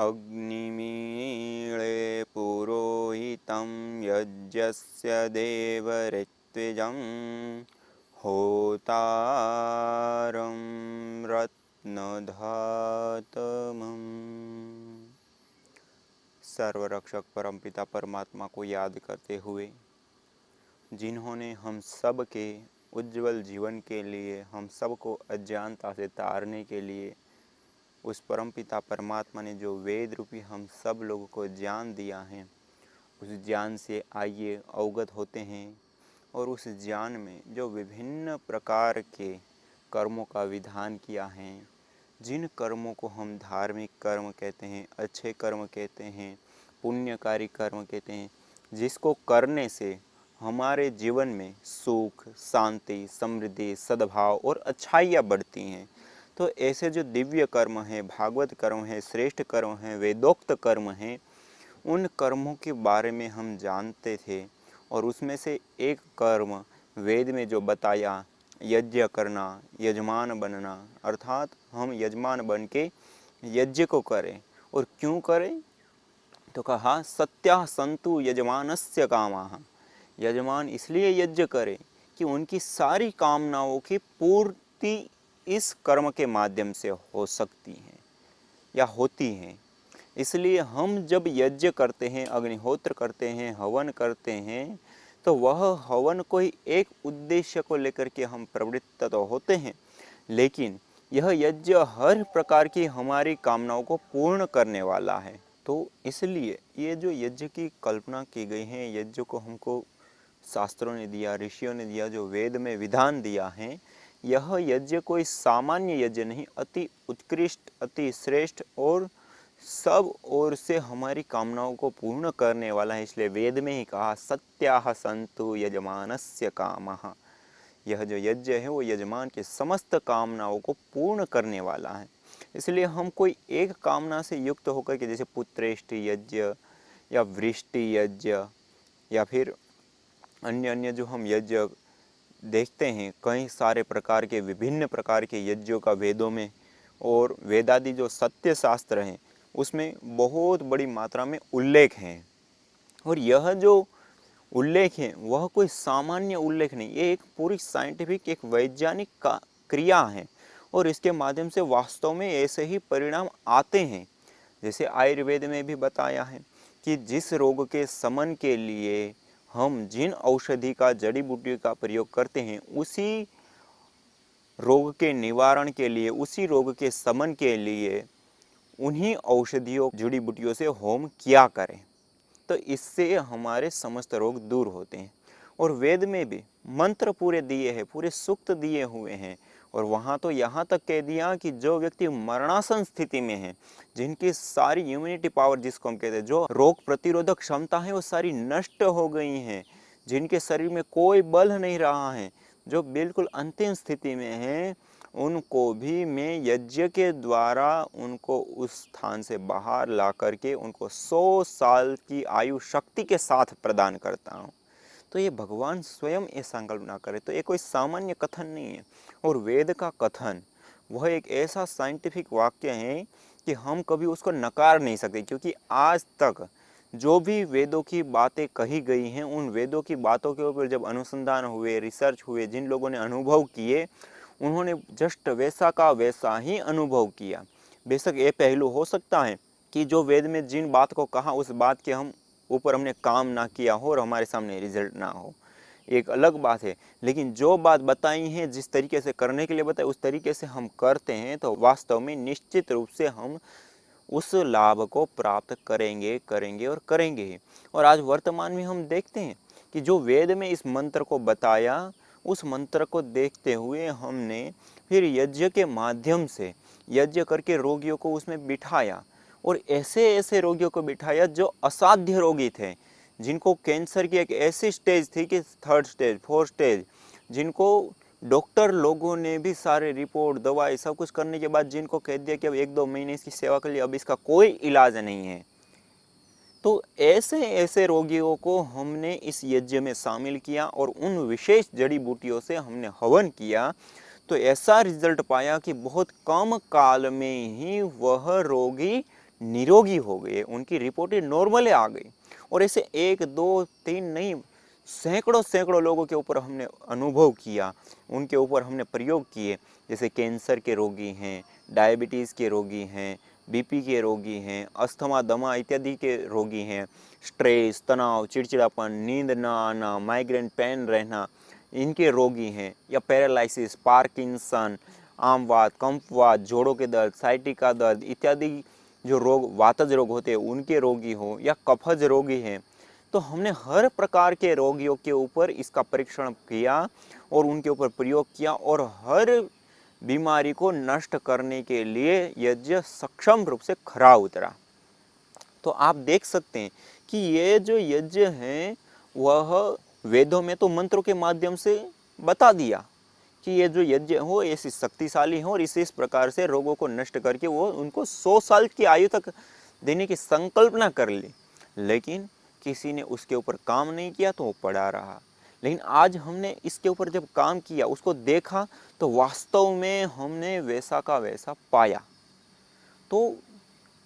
अग्निमीळे पुरोहितं यज्ञस्य देवऋत्विजं होतारं रत्नधातमम्। सर्वरक्षक परमपिता परमात्मा को याद करते हुए, जिन्होंने हम सब के उज्जवल जीवन के लिए, हम सबको अज्ञानता से तारने के लिए उस परमपिता परमात्मा ने जो वेद रूपी हम सब लोगों को ज्ञान दिया है, उस ज्ञान से आइए अवगत होते हैं और उस ज्ञान में जो विभिन्न प्रकार के कर्मों का विधान किया है, जिन कर्मों को हम धार्मिक कर्म कहते हैं, अच्छे कर्म कहते हैं, पुण्यकारी कर्म कहते हैं, जिसको करने से हमारे जीवन में सुख, शांति, समृद्धि, सद्भाव और अच्छाइयाँ बढ़ती हैं। तो ऐसे जो दिव्य कर्म हैं, भागवत कर्म हैं, श्रेष्ठ कर्म हैं, वेदोक्त कर्म हैं, उन कर्मों के बारे में हम जानते थे। और उसमें से एक कर्म वेद में जो बताया, यज्ञ करना, यजमान बनना, अर्थात हम यजमान बन के यज्ञ को करें। और क्यों करें? तो कहा सत्या संतु यजमानस्य कामाः। यजमान इसलिए यज्ञ करे कि उनकी सारी कामनाओं की पूर्ति इस कर्म के माध्यम से हो सकती हैं या होती हैं। इसलिए हम जब यज्ञ करते हैं, अग्निहोत्र करते हैं, हवन करते हैं, तो वह हवन कोई एक उद्देश्य को लेकर के हम प्रवृत्त तो होते हैं, लेकिन यह यज्ञ हर प्रकार की हमारी कामनाओं को पूर्ण करने वाला है। तो इसलिए ये जो यज्ञ की कल्पना की गई है, यज्ञ को हमको शास्त्रों ने दिया, ऋषियों ने दिया, जो वेद में विधान दिया है, यह यज्ञ कोई सामान्य यज्ञ नहीं, अति उत्कृष्ट, अति श्रेष्ठ और सब ओर से हमारी कामनाओं को पूर्ण करने वाला है। इसलिए वेद में ही कहा सत्याः सन्तु यजमानस्य कामः। यह जो यज्ञ है वो यजमान के समस्त कामनाओं को पूर्ण करने वाला है। इसलिए हम कोई एक कामना से युक्त होकर के, जैसे पुत्रेष्टि यज्ञ या वृष्टि यज्ञ या फिर अन्य अन्य जो हम यज्ञ देखते हैं, कई सारे प्रकार के विभिन्न प्रकार के यज्ञों का वेदों में और वेदादि जो सत्य शास्त्र हैं उसमें बहुत बड़ी मात्रा में उल्लेख हैं। और यह जो उल्लेख है वह कोई सामान्य उल्लेख नहीं, ये एक पूरी साइंटिफिक, एक वैज्ञानिक का क्रिया है और इसके माध्यम से वास्तव में ऐसे ही परिणाम आते हैं। जैसे आयुर्वेद में भी बताया है कि जिस रोग के शमन के लिए हम जिन औषधि का, जड़ी बूटी का प्रयोग करते हैं, उसी रोग के निवारण के लिए, उसी रोग के शमन के लिए उन्हीं औषधियों, जड़ी बूटियों से होम किया करें, तो इससे हमारे समस्त रोग दूर होते हैं। और वेद में भी मंत्र पूरे दिए हैं, पूरे सूक्त दिए हुए हैं। और वहाँ तो यहाँ तक कह दिया कि जो व्यक्ति मरणासन स्थिति में है, जिनकी सारी इम्यूनिटी पावर, जिसको हम कहते हैं, जो रोग प्रतिरोधक क्षमता है, वो सारी नष्ट हो गई हैं, जिनके शरीर में कोई बल नहीं रहा है, जो बिल्कुल अंतिम स्थिति में है, उनको भी मैं यज्ञ के द्वारा उनको उस स्थान से बाहर ला करके उनको 100 साल की आयु शक्ति के साथ प्रदान करता हूँ। तो ये भगवान स्वयं ये संकल्पना करे, तो ये कोई सामान्य कथन नहीं है। और वेद का कथन वह एक ऐसा साइंटिफिक वाक्य है कि हम कभी उसको नकार नहीं सकते, क्योंकि आज तक जो भी वेदों की बातें कही गई हैं, उन वेदों की बातों के ऊपर जब अनुसंधान हुए, रिसर्च हुए, जिन लोगों ने अनुभव किए, उन्होंने जस्ट वैसा का वैसा ही अनुभव किया। बेशक ये पहलू हो सकता है कि जो वेद में जिन बात को कहा, उस बात के हम ऊपर हमने काम ना किया हो और हमारे सामने रिजल्ट ना हो, एक अलग बात है। लेकिन जो बात बताई है, जिस तरीके से करने के लिए बताई, उस तरीके से हम करते हैं, तो वास्तव में निश्चित रूप से हम उस लाभ को प्राप्त करेंगे और करेंगे ही। और आज वर्तमान में हम देखते हैं कि जो वेद में इस मंत्र को बताया, उस मंत्र को देखते हुए हमने फिर यज्ञ के माध्यम से यज्ञ करके रोगियों को उसमें बिठाया, और ऐसे ऐसे रोगियों को बिठाया जो असाध्य रोगी थे, जिनको कैंसर की एक ऐसी स्टेज थी कि 3rd स्टेज, 4th स्टेज, जिनको डॉक्टर लोगों ने भी सारे रिपोर्ट, दवाई सब कुछ करने के बाद जिनको कह दिया कि अब 1-2 महीने इसकी सेवा कर लिया, अब इसका कोई इलाज नहीं है। तो ऐसे ऐसे रोगियों को हमने इस यज्ञ में शामिल किया और उन विशेष जड़ी बूटियों से हमने हवन किया, तो ऐसा रिजल्ट पाया कि बहुत कम काल में ही वह रोगी निरोगी हो गए, उनकी रिपोर्टेड नॉर्मल आ गई। और ऐसे 1 2 3 नहीं, सैकड़ों सैकड़ों लोगों के ऊपर हमने अनुभव किया, उनके ऊपर हमने प्रयोग किए। जैसे कैंसर के रोगी हैं, डायबिटीज़ के रोगी हैं, बीपी के रोगी हैं, अस्थमा दमा इत्यादि के रोगी हैं, स्ट्रेस, तनाव, चिड़चिड़ापन, नींद ना आना, माइग्रेन पेन रहना, इनके रोगी हैं, या पैरालिसिस, पार्किंसन, आमवात, कंपवात, जोड़ों के दर्द, साइटिका दर्द इत्यादि जो रोग, वातज रोग होते हैं उनके रोगी हो, या कफज रोगी हैं। तो हमने हर प्रकार के रोगियों के ऊपर इसका परीक्षण किया और उनके ऊपर प्रयोग किया, और हर बीमारी को नष्ट करने के लिए यज्ञ सक्षम रूप से खरा उतरा। तो आप देख सकते हैं कि ये जो यज्ञ है वह वेदों में तो मंत्रों के माध्यम से बता दिया कि ये जो यज्ञ हो ऐसी शक्तिशाली हो, और इस प्रकार से रोगों को नष्ट करके वो उनको 100 साल की आयु तक देने की संकल्पना कर ली। लेकिन किसी ने उसके ऊपर काम नहीं किया तो वो पड़ा रहा। लेकिन आज हमने इसके ऊपर जब काम किया, उसको देखा, तो वास्तव में हमने वैसा का वैसा पाया। तो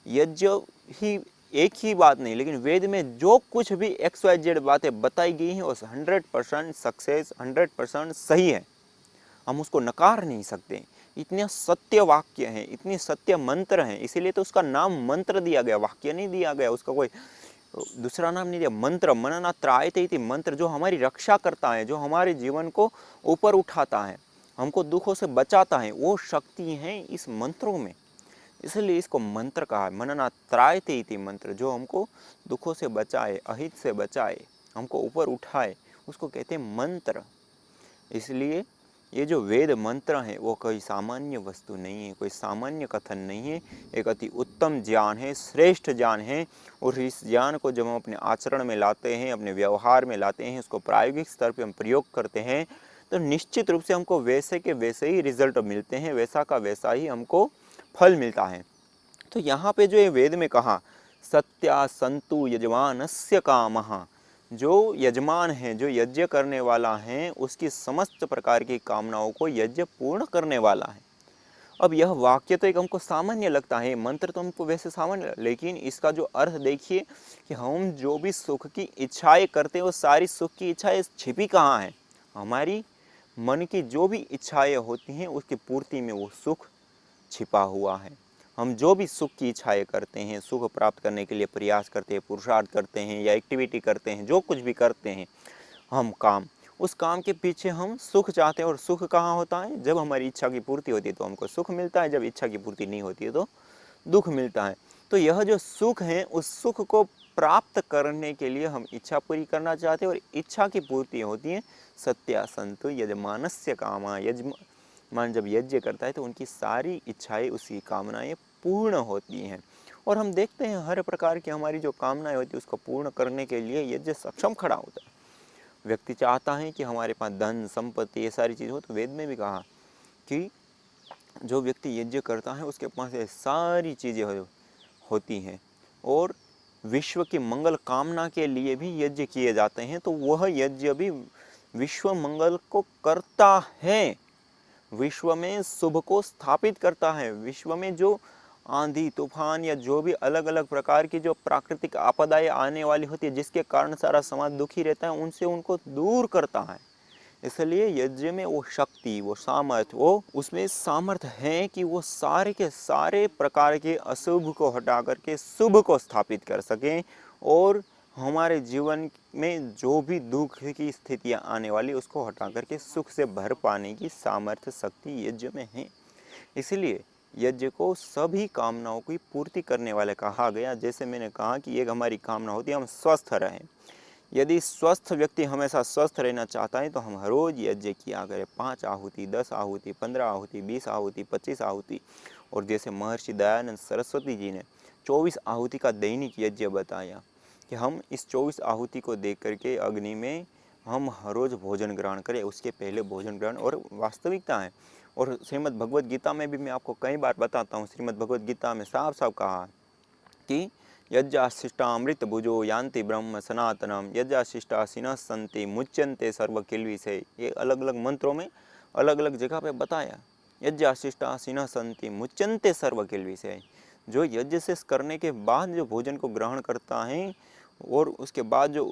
यज्ञ ही एक ही बात नहीं, लेकिन वेद में जो कुछ भी XYZ बातें बताई गई हैं वो 100% सक्सेस, 100% सही है। हम उसको नकार नहीं सकते। इतने सत्य वाक्य हैं, इतने सत्य मंत्र हैं, इसीलिए तो उसका नाम मंत्र दिया गया, वाक्य नहीं दिया गया, उसका कोई दूसरा नाम नहीं दिया। मंत्र, मनना त्रायते इति मंत्र, जो हमारी रक्षा करता है, जो हमारे जीवन को ऊपर उठाता है, हमको दुखों से बचाता है, वो शक्ति है इस मंत्रों में। इसलिए इसको मंत्र कहा है। मनना त्रायते इति मंत्र, जो हमको दुखों से बचाए, अहित से बचाए, हमको ऊपर उठाए, उसको कहते हैं मंत्र। इसलिए ये जो वेद मंत्र हैं वो कोई सामान्य वस्तु नहीं है, कोई सामान्य कथन नहीं है, एक अति उत्तम ज्ञान है, श्रेष्ठ ज्ञान है। और इस ज्ञान को जब हम अपने आचरण में लाते हैं, अपने व्यवहार में लाते हैं, उसको प्रायोगिक स्तर पर हम प्रयोग करते हैं, तो निश्चित रूप से हमको वैसे के वैसे ही रिजल्ट मिलते हैं, वैसा का वैसा ही हमको फल मिलता है। तो यहाँ पे जो ये वेद में कहा, सत्या संतु यजमानस्य कामः, जो यजमान है, जो यज्ञ करने वाला है, उसकी समस्त प्रकार की कामनाओं को यज्ञ पूर्ण करने वाला है। अब यह वाक्य तो एक हमको सामान्य लगता है, मंत्र तो हमको वैसे सामान्य, लेकिन इसका जो अर्थ देखिए कि हम जो भी सुख की इच्छाएं करते हैं वो सारी सुख की इच्छाएं छिपी कहाँ हैं। हमारी मन की जो भी इच्छाएं होती हैं उसकी पूर्ति में वो सुख छिपा हुआ है। हम जो भी सुख की इच्छाएं करते हैं, सुख प्राप्त करने के लिए प्रयास करते हैं, पुरुषार्थ करते हैं या एक्टिविटी करते हैं, जो कुछ भी करते हैं हम काम, उस काम के पीछे हम सुख चाहते हैं। और सुख कहाँ होता है? जब हमारी इच्छा की पूर्ति होती है तो हमको सुख मिलता है, जब इच्छा की पूर्ति नहीं होती है तो दुख मिलता है। तो यह जो सुख है, उस सुख को प्राप्त करने के लिए हम इच्छा पूरी करना चाहते हैं, और इच्छा की पूर्ति होती है सत्या संतु यजमानस्य कामा। यजमान जब यज्ञ करता है तो उनकी सारी इच्छाएं, उसकी कामनाएं पूर्ण होती हैं। और हम देखते हैं हर प्रकार की हमारी जो कामनाएं होती है उसको पूर्ण करने के लिए यज्ञ सक्षम खड़ा होता है। व्यक्ति चाहता है कि हमारे पास धन संपत्ति ये सारी चीज़ हो, तो वेद में भी कहा कि जो व्यक्ति यज्ञ करता है उसके पास ये सारी चीज़ें होती हैं। और विश्व की मंगल कामना के लिए भी यज्ञ किए जाते हैं, तो वह यज्ञ भी विश्व मंगल को करता है, विश्व में शुभ को स्थापित करता है। विश्व में जो आंधी तूफान या जो भी अलग अलग प्रकार की जो प्राकृतिक आपदाएं आने वाली होती है, जिसके कारण सारा समाज दुखी रहता है, उनसे उनको दूर करता है। इसलिए यज्ञ में वो शक्ति, वो सामर्थ्य, वो उसमें सामर्थ्य है कि वो सारे के सारे प्रकार के अशुभ को हटा करके शुभ को स्थापित कर सकें, और हमारे जीवन में जो भी दुख की स्थितियां आने वाली उसको हटा करके सुख से भर पाने की सामर्थ्य शक्ति यज्ञ में है। इसलिए यज्ञ को सभी कामनाओं की पूर्ति करने वाले कहा गया। जैसे मैंने कहा कि एक हमारी कामना होती है हम स्वस्थ रहें। यदि स्वस्थ व्यक्ति हमेशा स्वस्थ रहना चाहता है तो हम हर रोज यज्ञ किया करें, 5 आहुति, 10 आहुति, 15 आहुति, 20 आहुति, 25 आहुति। और जैसे महर्षि दयानंद सरस्वती जी ने 24 आहुति का दैनिक यज्ञ बताया कि हम इस 24 आहुति को देख करके अग्नि में हम हर रोज भोजन ग्रहण करें, उसके पहले भोजन ग्रहण। और वास्तविकता है, और श्रीमद् भगवद गीता में भी मैं आपको कई बार बताता हूँ, श्रीमद् भगवद गीता में साफ साफ कहा कि यज्ञाशिष्टामृत भुजो यान्ति ब्रह्म सनातनम, यज्ञाशिष्टासिनः सन्ति मुच्यन्ते सर्व किल्बिषे। ये अलग अलग मंत्रों में अलग अलग जगह पे बताया, यज्ञाशिष्टासिनः सन्ति मुच्यन्ते सर्व किल्बिषे। जो यज्ञ से करने के बाद जो भोजन को ग्रहण करता है और उसके बाद जो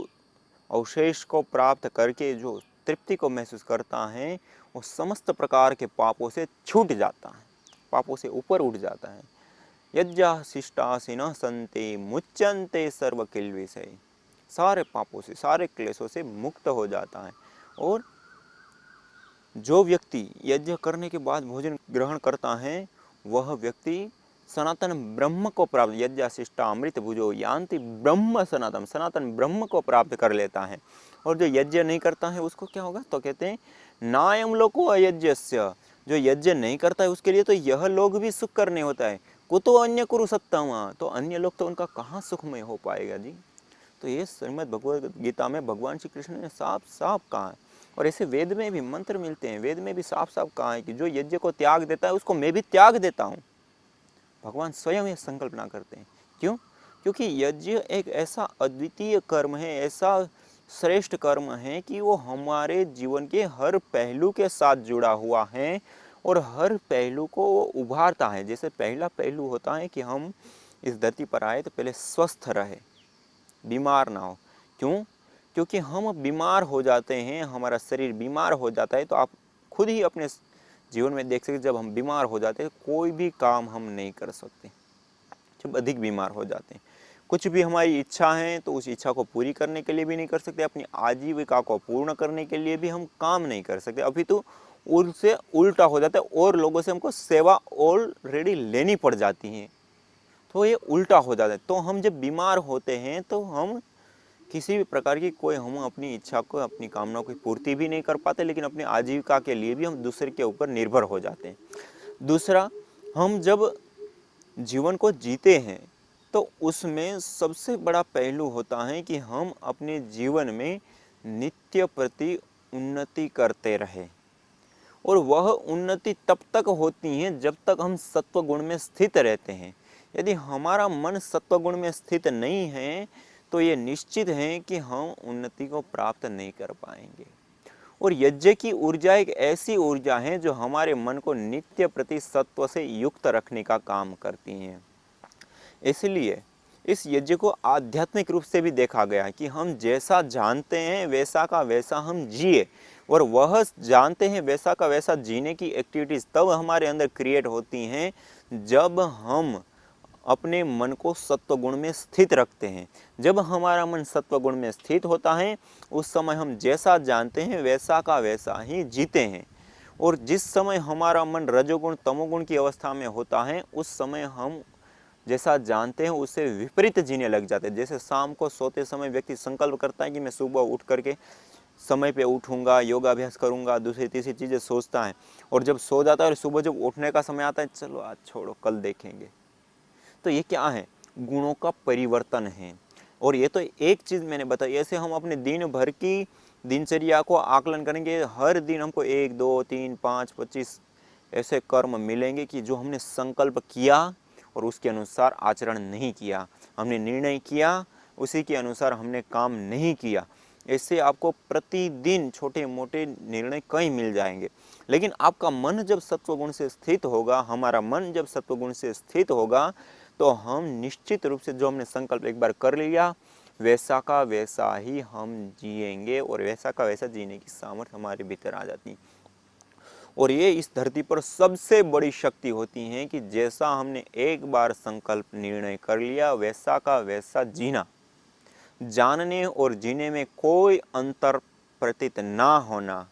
अवशेष को प्राप्त करके जो तृप्ति को महसूस करता है, वो समस्त प्रकार के पापों से छूट जाता है, पापों से ऊपर उठ जाता है। यज्ञ शिष्टासिन संते मुच्यन्ते सर्व किल्बिषै, सारे पापों से, सारे क्लेशों से मुक्त हो जाता है। और जो व्यक्ति यज्ञ करने के बाद भोजन ग्रहण करता है, वह व्यक्ति सनातन ब्रह्म को प्राप्त, यज्ञशिष्टा अमृत भुजो यान्ति ब्रह्म सनातन, सनातन ब्रह्म को प्राप्त कर लेता है। और जो यज्ञ नहीं करता है उसको क्या होगा, तो कहते हैं नायम लोको अयज्ञस्य, जो यज्ञ नहीं करता है उसके लिए तो यह लोग भी सुख करने होता है। कुतो अन्य कुरु सत्तमा, तो अन्य लोग तो उनका कहाँ सुखमय हो पाएगा जी। तो ये श्रीमद् भगवद गीता में भगवान श्री कृष्ण ने साफ साफ कहा है। और ऐसे वेद में भी मंत्र मिलते हैं, वेद में भी साफ साफ कहा है कि जो यज्ञ को त्याग देता है उसको मैं भी त्याग देता हूँ। भगवान स्वयं ये संकल्पना करते हैं। क्यों? क्योंकि यज्ञ एक ऐसा अद्वितीय कर्म है, ऐसा श्रेष्ठ कर्म है कि वो हमारे जीवन के हर पहलू के साथ जुड़ा हुआ है और हर पहलू को उभारता है। जैसे पहला पहलू होता है कि हम इस धरती पर आए तो पहले स्वस्थ रहे, बीमार ना हो। क्यों? क्योंकि हम बीमार हो जाते हैं, हमारा शरीर बीमार हो जाता है, तो आप खुद ही अपने जीवन में देख सकते, जब हम बीमार हो जाते हैं कोई भी काम हम नहीं कर सकते, जब अधिक बीमार हो जाते हैं। कुछ भी हमारी इच्छा है तो उस इच्छा को पूरी करने के लिए भी नहीं कर सकते, अपनी आजीविका को पूर्ण करने के लिए भी हम काम नहीं कर सकते, अभी तो उससे उल्टा हो जाता है और लोगों से हमको सेवा ऑलरेडी लेनी पड़ जाती है, तो ये उल्टा हो जाता है। तो हम जब बीमार होते हैं तो हम किसी भी प्रकार की कोई हम अपनी इच्छा को, अपनी कामनाओं की पूर्ति भी नहीं कर पाते, लेकिन अपनी आजीविका के लिए भी हम दूसरे के ऊपर निर्भर हो जाते हैं। दूसरा, हम जब जीवन को जीते हैं तो उसमें सबसे बड़ा पहलू होता है कि हम अपने जीवन में नित्य प्रति उन्नति करते रहें। और वह उन्नति तब तक होती है जब तक हम सत्व गुण में स्थित रहते हैं। यदि हमारा मन सत्व गुण में स्थित नहीं है तो ये निश्चित है कि हम उन्नति को प्राप्त नहीं कर पाएंगे। और यज्ञ की ऊर्जा एक ऐसी ऊर्जा है जो हमारे मन को नित्य प्रति सत्व से युक्त रखने का काम करती है। इसलिए इस यज्ञ को आध्यात्मिक रूप से भी देखा गया है कि हम जैसा जानते हैं वैसा का वैसा हम जिए, और वह जानते हैं वैसा का वैसा जीने की एक्टिविटीज़ तब हमारे अंदर क्रिएट होती हैं जब हम अपने मन को सत्व गुण में स्थित रखते हैं। जब हमारा मन सत्व गुण में स्थित होता है उस समय हम जैसा जानते हैं वैसा का वैसा ही जीते हैं। और जिस समय हमारा मन रजोगुण तमोगुण की अवस्था में होता है उस समय हम जैसा जानते हैं उससे विपरीत जीने लग जाते हैं। जैसे शाम को सोते समय व्यक्ति संकल्प करता है कि मैं सुबह उठ करके समय पे उठूंगा, योगाभ्यास करूंगा, दूसरी तीसरी चीज़ें सोचता है, और जब सो जाता है और सुबह जब उठने का समय आता है, चलो आज छोड़ो कल देखेंगे। तो ये क्या है? गुणों का परिवर्तन है। और ये तो एक चीज़ मैंने बताई, ऐसे हम अपने दिन भर की दिनचर्या को आकलन करेंगे, हर दिन हमको 1 2 3 5 25 ऐसे कर्म मिलेंगे कि जो हमने संकल्प किया और उसके अनुसार आचरण नहीं किया, हमने निर्णय किया उसी के अनुसार हमने काम नहीं किया। ऐसे आपको प्रतिदिन छोटे मोटे निर्णय कई मिल जाएंगे। लेकिन आपका मन जब सत्वगुण से स्थित होगा, हमारा मन जब सत्वगुण से स्थित होगा, तो हम निश्चित रूप से जो हमने संकल्प एक बार कर लिया वैसा का वैसा ही हम जिएंगे, और वैसा का वैसा जीने की सामर्थ्य हमारे भीतर आ जाती। और ये इस धरती पर सबसे बड़ी शक्ति होती है कि जैसा हमने एक बार संकल्प निर्णय कर लिया वैसा का वैसा जीना, जानने और जीने में कोई अंतर प्रतीत ना होना,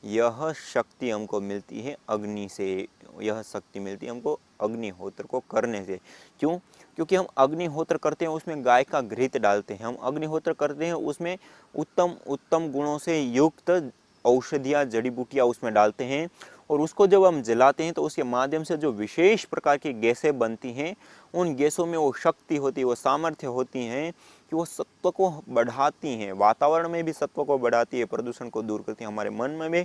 यह शक्ति हमको मिलती है अग्नि से। यह शक्ति मिलती है हमको अग्निहोत्र को करने से। क्यों? क्योंकि हम अग्निहोत्र करते हैं उसमें गाय का घृत डालते हैं, हम अग्निहोत्र करते हैं उसमें उत्तम उत्तम गुणों से युक्त औषधियाँ जड़ी बूटियाँ उसमें डालते हैं, और उसको जब हम जलाते हैं तो उसके माध्यम से जो विशेष प्रकार की गैसें बनती हैं, उन गैसों में वो शक्ति होती है, वो सामर्थ्य होती हैं कि वो सत्व को बढ़ाती हैं, वातावरण में भी सत्व को बढ़ाती है, प्रदूषण को दूर करती है, हमारे मन में भी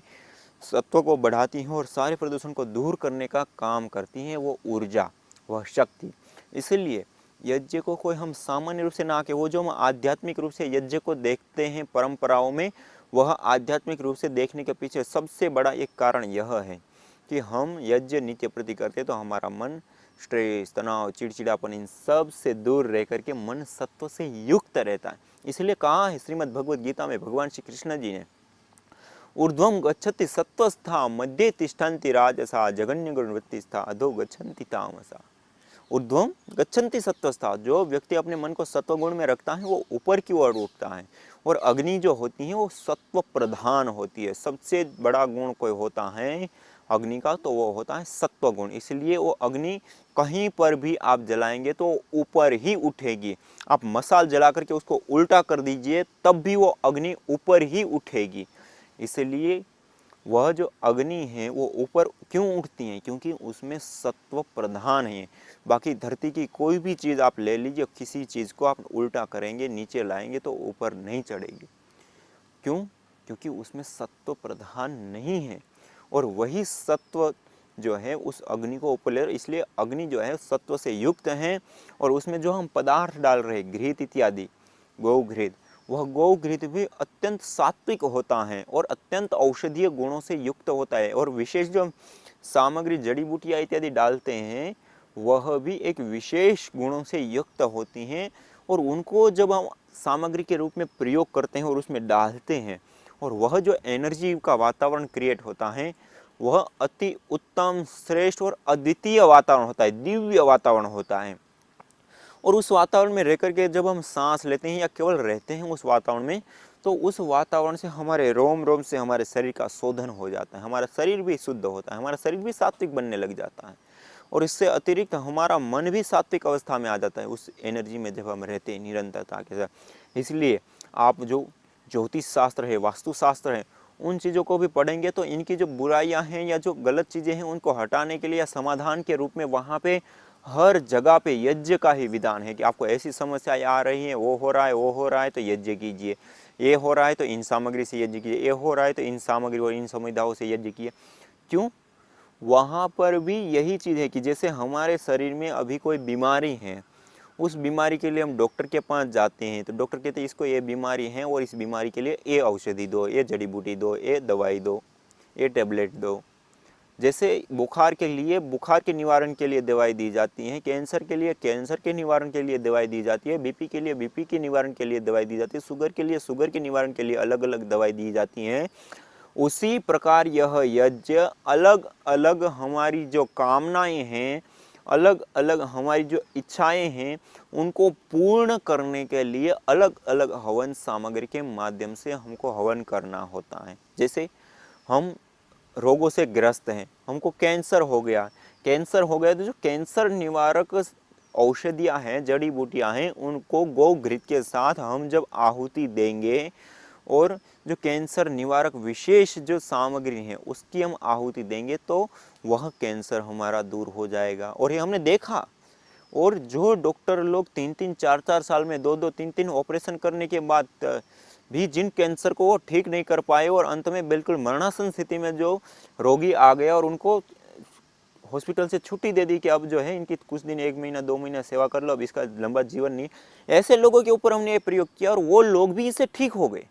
सत्व को बढ़ाती हैं और सारे प्रदूषण को दूर करने का काम करती हैं वो ऊर्जा, वह शक्ति। इसलिए यज्ञ को कोई हम सामान्य रूप से ना के, वो जो हम आध्यात्मिक रूप से यज्ञ को देखते हैं परंपराओं में, वह आध्यात्मिक रूप से देखने के पीछे सबसे बड़ा एक कारण यह है कि हम यज्ञ नित्य प्रति करते तो हमारा मन स्ट्रेस, तनाव, चिड़चिड़ापन, इन सब से दूर रह करके मन सत्व से युक्त रहता है। इसलिए कहा है श्रीमद् भगवद गीता में भगवान श्री कृष्ण जी ने, ऊर्ध्वं गच्छति सत्वस्था मध्ये तिष्ठन्ति राजसा जघन्य गुणवृत्तिस्था अधो गच्छन्ति तामसा। ऊर्ध्वं गच्छन्ति सत्वस्था, जो व्यक्ति अपने मन को सत्व गुण में रखता है वो ऊपर की ओर उठता है। और अग्नि जो होती है वो सत्व प्रधान होती है। सबसे बड़ा गुण कोई होता है अग्नि का तो वो होता है सत्व गुण। इसलिए वो अग्नि कहीं पर भी आप जलाएंगे तो ऊपर ही उठेगी। आप मसाल जला करके उसको उल्टा कर दीजिए तब भी वो अग्नि ऊपर ही उठेगी। इसलिए वह जो अग्नि है वो ऊपर क्यों उठती है? क्योंकि उसमें सत्व प्रधान है। बाकी धरती की कोई भी चीज़ आप ले लीजिए, किसी चीज़ को आप उल्टा करेंगे, नीचे लाएंगे तो ऊपर नहीं चढ़ेगी। क्यों? क्योंकि उसमें सत्व प्रधान नहीं है। और वही सत्व जो है उस अग्नि को ऊपर ले, इसलिए अग्नि जो है सत्व से युक्त है। और उसमें जो हम पदार्थ डाल रहे घृत इत्यादि, गौ घृत, वह गौ घृत भी अत्यंत सात्विक होता है और अत्यंत औषधीय गुणों से युक्त होता है। और विशेष जो सामग्री जड़ी बूटियाँ इत्यादि डालते हैं वह भी एक विशेष गुणों से युक्त होती हैं। और उनको जब हम सामग्री के रूप में प्रयोग करते हैं और उसमें डालते हैं और वह जो एनर्जी का वातावरण क्रिएट होता है वह अति उत्तम, श्रेष्ठ और अद्वितीय वातावरण होता है, दिव्य वातावरण होता है। और उस वातावरण में रह करके जब हम सांस लेते हैं या केवल रहते हैं उस वातावरण में, तो उस वातावरण से हमारे रोम रोम से हमारे शरीर का शोधन हो जाता है, हमारा शरीर भी शुद्ध होता है, हमारा शरीर भी सात्विक बनने लग जाता है। और इससे अतिरिक्त हमारा मन भी सात्विक अवस्था में आ जाता है उस एनर्जी में जब हम रहते हैं निरंतरता के साथ। इसलिए आप जो ज्योतिष शास्त्र है, वास्तुशास्त्र है, उन चीज़ों को भी पढ़ेंगे तो इनकी जो बुराइयां हैं या जो गलत चीज़ें हैं उनको हटाने के लिए या समाधान के रूप में वहाँ पे हर जगह पे यज्ञ का ही विधान है कि आपको ऐसी समस्याएं आ रही हैं, वो हो रहा है तो यज्ञ कीजिए, ये हो रहा है तो इन सामग्री से यज्ञ कीजिए, ये हो रहा है तो इन सामग्री और इन संविधाओं से यज्ञ कीजिए। क्यों? वहाँ पर भी यही चीज़ है कि जैसे हमारे शरीर में अभी कोई बीमारी है, उस बीमारी के लिए हम डॉक्टर के पास जाते हैं तो डॉक्टर कहते हैं इसको ये बीमारी है और इस बीमारी के लिए ये औषधि दो, ये जड़ी बूटी दो, ये दवाई दो, ये टेबलेट दो। जैसे बुखार के लिए बुखार के निवारण के लिए दवाई दी जाती है, कैंसर के लिए कैंसर के निवारण के लिए दवाई दी जाती है, बीपी के लिए बीपी के निवारण के लिए दवाई दी जाती है, शुगर के लिए शुगर के निवारण के लिए अलग अलग दवाई दी जाती हैं। उसी प्रकार यह यज्ञ अलग अलग हमारी जो कामनाएं हैं, अलग अलग हमारी जो इच्छाएं हैं, उनको पूर्ण करने के लिए अलग अलग हवन सामग्री के माध्यम से हमको हवन करना होता है। जैसे हम रोगों से ग्रस्त हैं, हमको कैंसर हो गया तो जो कैंसर निवारक औषधियाँ हैं, जड़ी बूटियाँ हैं, उनको गौ घृत के साथ हम जब आहुति देंगे और जो कैंसर निवारक विशेष जो सामग्री है उसकी हम आहुति देंगे तो वह कैंसर हमारा दूर हो जाएगा। और ये हमने देखा। और जो डॉक्टर लोग 3-3, 4-4 साल में 2-2, 3-3 ऑपरेशन करने के बाद भी जिन कैंसर को वो ठीक नहीं कर पाए और अंत में बिल्कुल मरणासन स्थिति में जो रोगी आ गया और उनको हॉस्पिटल से छुट्टी दे दी कि अब जो है इनकी कुछ दिन, 1 महीना 2 महीना सेवा कर लो, अब इसका लंबा जीवन नहीं, ऐसे लोगों के ऊपर हमने ये प्रयोग किया और वो लोग भी इससे ठीक हो गए।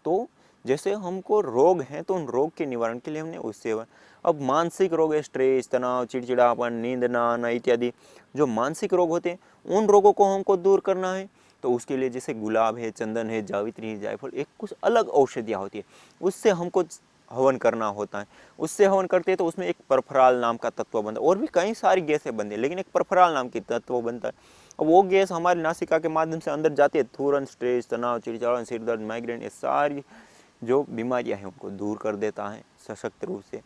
तो जैसे हमको रोग हैं तो उन रोग के निवारण के लिए हमने उससे, अब मानसिक रोग है, स्ट्रेस, तनाव, चिड़चिड़ापन, नींद ना आना इत्यादि जो मानसिक रोग होते हैं, उन रोगों को हमको दूर करना है तो उसके लिए जैसे गुलाब है, चंदन है, जावित्री है, जायफल, एक कुछ अलग औषधियाँ होती है, उससे हमको हवन करना होता है। उससे हवन करते हैं तो उसमें एक परफराल नाम का तत्व बनता है, और भी कई सारी गैसें बनती है लेकिन एक परफराल नाम की तत्व बनता है। और वो गैस हमारी नासिका के माध्यम से अंदर जाती है, तुरंत स्ट्रेस, तनाव, चिड़चिड़ापन, सिर दर्द, माइग्रेन, ये सारी जो बीमारियां हैं उनको दूर कर देता है सशक्त रूप से।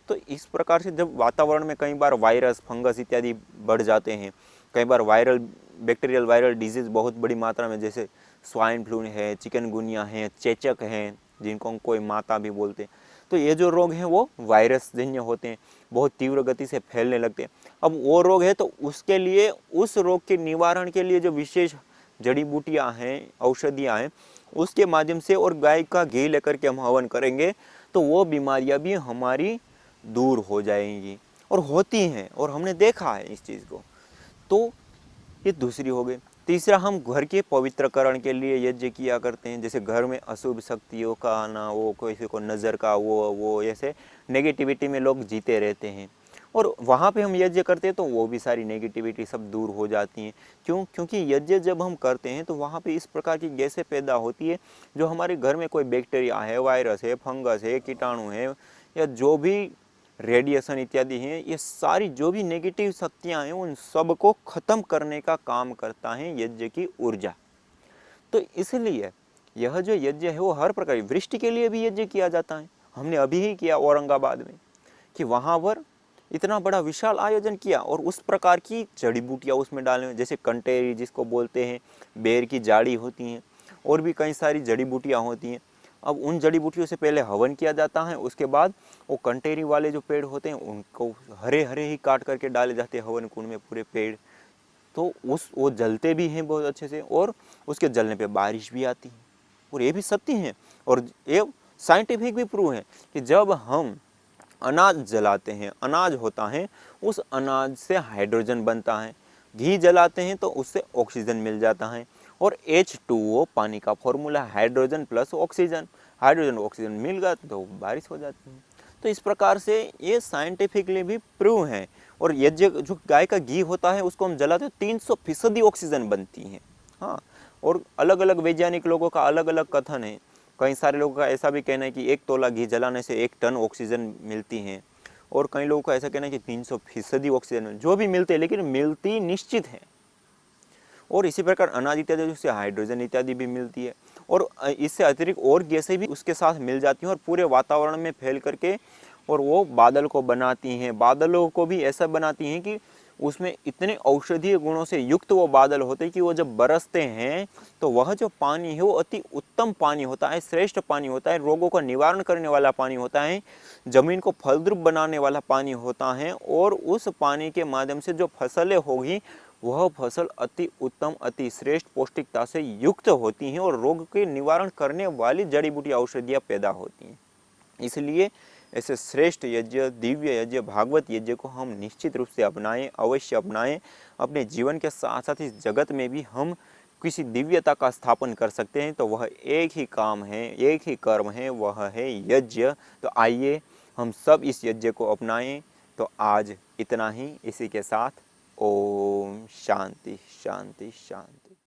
तो इस प्रकार से जब वातावरण में कई बार वायरस, फंगस इत्यादि बढ़ जाते हैं, कई बार वायरल, बैक्टीरियल वायरल डिजीज़ बहुत बड़ी मात्रा में, जैसे स्वाइन फ्लू है, चिकनगुनिया है, चेचक हैं, जिनको हम कोई माता भी बोलते हैं, तो ये जो रोग हैं वो वायरस जन्य होते हैं, बहुत तीव्र गति से फैलने लगते हैं। अब वो रोग है तो उसके लिए, उस रोग के निवारण के लिए जो विशेष जड़ी बूटियाँ हैं, औषधियाँ हैं, उसके माध्यम से और गाय का घी लेकर के हम हवन करेंगे तो वो बीमारियां भी हमारी दूर हो जाएंगी और होती हैं, और हमने देखा है इस चीज़ को। तो ये दूसरी हो गई। तीसरा, हम घर के पवित्रकरण के लिए यज्ञ किया करते हैं। जैसे घर में अशुभ शक्तियों का आना, वो किसी को नज़र का, वो ऐसे नेगेटिविटी में लोग जीते रहते हैं, और वहाँ पे हम यज्ञ करते हैं तो वो भी सारी नेगेटिविटी सब दूर हो जाती हैं। क्यों? क्योंकि यज्ञ जब हम करते हैं तो वहाँ पे इस प्रकार की गैसें पैदा होती है जो हमारे घर में कोई बैक्टीरिया है, वायरस है, फंगस है, कीटाणु है, या जो भी रेडिएशन इत्यादि हैं, ये सारी जो भी नेगेटिव शक्तियाँ हैं उन सब को ख़त्म करने का काम करता है यज्ञ की ऊर्जा। तो इसलिए यह जो यज्ञ है वो हर प्रकार, वृष्टि के लिए भी यज्ञ किया जाता है। हमने अभी ही किया औरंगाबाद में, कि वहाँ पर इतना बड़ा विशाल आयोजन किया और उस प्रकार की जड़ी बूटियाँ उसमें डालें, जैसे कंटेरी जिसको बोलते हैं, बेर की जाड़ी होती हैं, और भी कई सारी जड़ी बूटियाँ होती हैं। अब उन जड़ी बूटियों से पहले हवन किया जाता है, उसके बाद वो कंटेरी वाले जो पेड़ होते हैं उनको हरे हरे ही काट करके डाले जाते हैं हवन कुंड में पूरे पेड़। तो वो जलते भी हैं बहुत अच्छे से, और उसके जलने पे बारिश भी आती है। और ये भी सत्य है, और ये साइंटिफिक भी प्रूव है कि जब हम अनाज जलाते हैं, अनाज होता है, उस अनाज से हाइड्रोजन बनता है। घी जलाते हैं तो उससे ऑक्सीजन मिल जाता है। और H2O पानी का formula, hydrogen plus oxygen, hydrogen oxygen मिल गया तो बारिश हो जाती है। तो इस प्रकार से ये साइंटिफिकली भी प्रूव है। और यज्ञ जो गाय का घी होता है उसको हम जलाते हैं 300% ऑक्सीजन बनती है। हाँ, और अलग अलग वैज्ञानिक लोगों का अलग अलग कथन है। कई सारे लोगों का ऐसा भी कहना है कि 1 तोला घी जलाने से 1 टन ऑक्सीजन मिलती है, और कई लोगों का ऐसा कहना है कि 300% ऑक्सीजन जो भी मिलते हैं, लेकिन मिलती निश्चित है। और इसी प्रकार अनाज इत्यादि जिससे हाइड्रोजन इत्यादि भी मिलती है, और इससे अतिरिक्त और गैसें भी उसके साथ मिल जाती हैं और पूरे वातावरण में फैल करके और वो बादल को बनाती हैं। बादलों को भी ऐसा बनाती हैं कि उसमें इतने औषधीय गुणों से युक्त वो बादल होते हैं कि वो जब बरसते हैं तो वह जो पानी है वो अति उत्तम पानी होता है, श्रेष्ठ पानी होता है, रोगों का निवारण करने वाला पानी होता है, जमीन को फलद्रुप बनाने वाला पानी होता है। और उस पानी के माध्यम से जो फसलें होगी वह फसल अति उत्तम, अति श्रेष्ठ पौष्टिकता से युक्त होती हैं और रोग के निवारण करने वाली जड़ी बूटी औषधियाँ पैदा होती हैं। इसलिए ऐसे श्रेष्ठ यज्ञ, दिव्य यज्ञ, भागवत यज्ञ को हम निश्चित रूप से अपनाएं, अवश्य अपनाएं। अपने जीवन के साथ साथ इस जगत में भी हम किसी दिव्यता का स्थापन कर सकते हैं, तो वह एक ही काम है, एक ही कर्म है, वह है यज्ञ। तो आइए हम सब इस यज्ञ को अपनाएं। तो आज इतना ही, इसी के साथ ओम शांति शांति शांति।